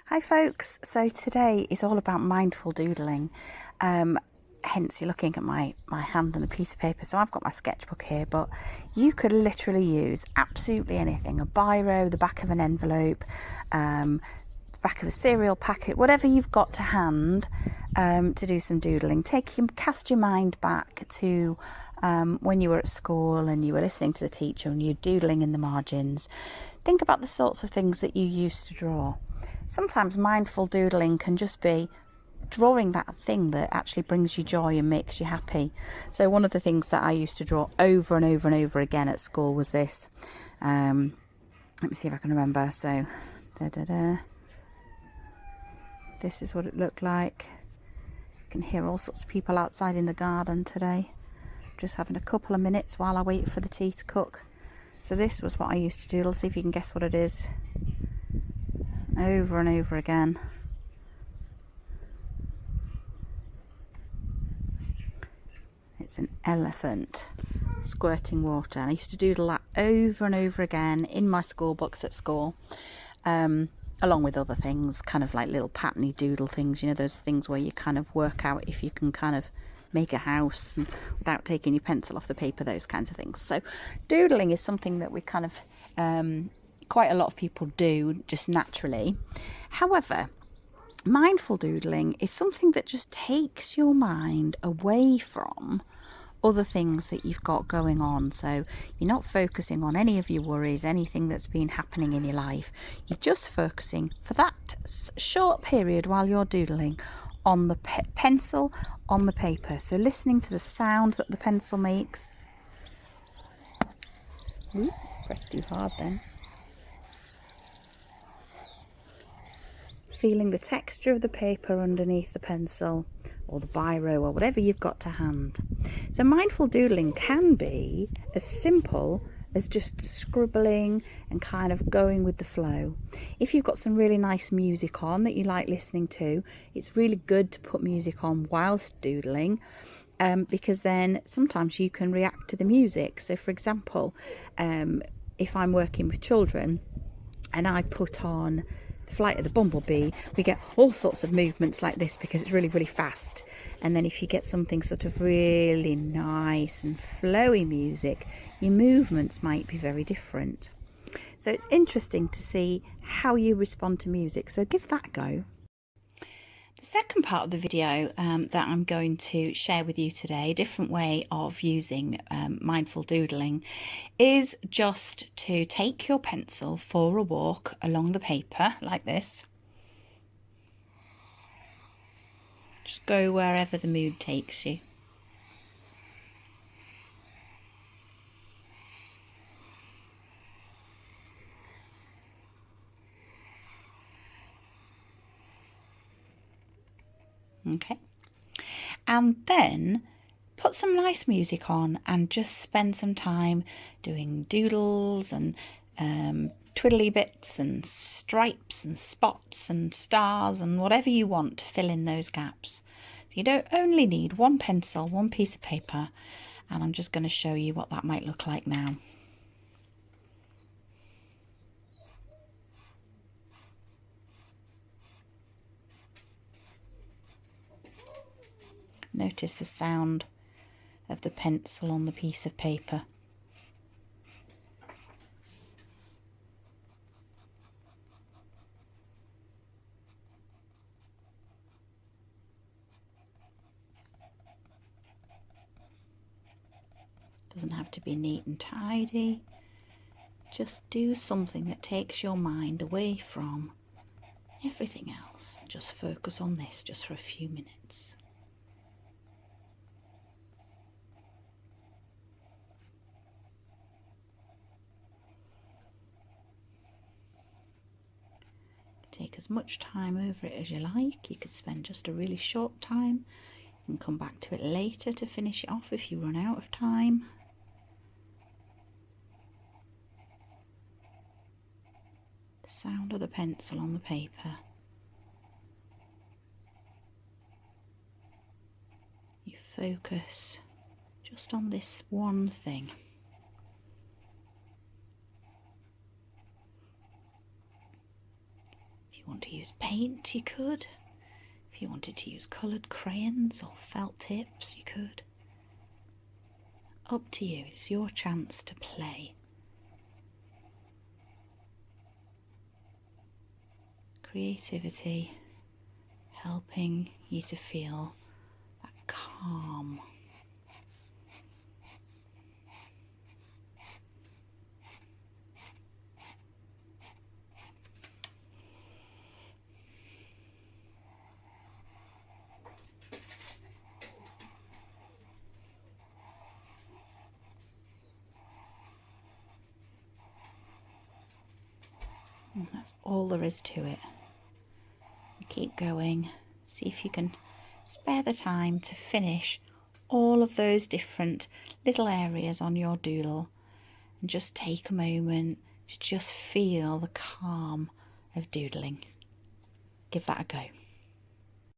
Hi folks, so today is all about mindful doodling. Hence you're looking at my hand and a piece of paper. So I've got my sketchbook here, but you could literally use absolutely anything. A biro, the back of an envelope, the back of a cereal packet, whatever you've got to hand to do some doodling. Cast your mind back to when you were at school and you were listening to the teacher and you're doodling in the margins. Think about the sorts of things that you used to draw. Sometimes mindful doodling can just be drawing that thing that actually brings you joy and makes you happy. So one of the things that I used to draw over and over and over again at school was this. Let me see if I can remember. So, this is what it looked like. You can hear all sorts of people outside in the garden today. Just having a couple of minutes while I wait for the tea to cook. So this was what I used to do. Let's see if you can guess what it is. Over and over again. It's an elephant squirting water. And I used to doodle that over and over again in my school books at school, along with other things, kind of like little patterny doodle things, you know, those things where you kind of work out if you can kind of make a house without taking your pencil off the paper, those kinds of things. So doodling is something that we kind of quite a lot of people do just naturally. However, mindful doodling is something that just takes your mind away from other things that you've got going on. So you're not focusing on any of your worries, anything that's been happening in your life. You're just focusing for that short period while you're doodling on the pencil, on the paper. So listening to the sound that the pencil makes. Ooh, pressed too hard then. Feeling the texture of the paper underneath the pencil or the biro or whatever you've got to hand. So mindful doodling can be as simple as just scribbling and kind of going with the flow. If you've got some really nice music on that you like listening to, it's really good to put music on whilst doodling, because then sometimes you can react to the music. So for example, if I'm working with children and I put on The Flight of the Bumblebee, we get all sorts of movements like this because it's really, really fast. And then if you get something sort of really nice and flowy music, your movements might be very different. So it's interesting to see how you respond to music. So give that a go. The second part of the video that I'm going to share with you today, a different way of using mindful doodling, is just to take your pencil for a walk along the paper like this. Just go wherever the mood takes you. Okay. And then put some nice music on and just spend some time doing doodles and twiddly bits and stripes and spots and stars and whatever you want to fill in those gaps. So you don't only need one pencil, one piece of paper, and I'm just going to show you what that might look like now. Notice the sound of the pencil on the piece of paper. Doesn't have to be neat and tidy. Just do something that takes your mind away from everything else. Just focus on this just for a few minutes. Take as much time over it as you like. You could spend just a really short time and come back to it later to finish it off if you run out of time. The sound of the pencil on the paper. You focus just on this one thing. If you want to use paint, you could. If you wanted to use coloured crayons or felt tips, you could. Up to you, it's your chance to play. Creativity helping you to feel that calm. And that's all there is to it. Keep going. See if you can spare the time to finish all of those different little areas on your doodle, and just take a moment to just feel the calm of doodling. Give that a go.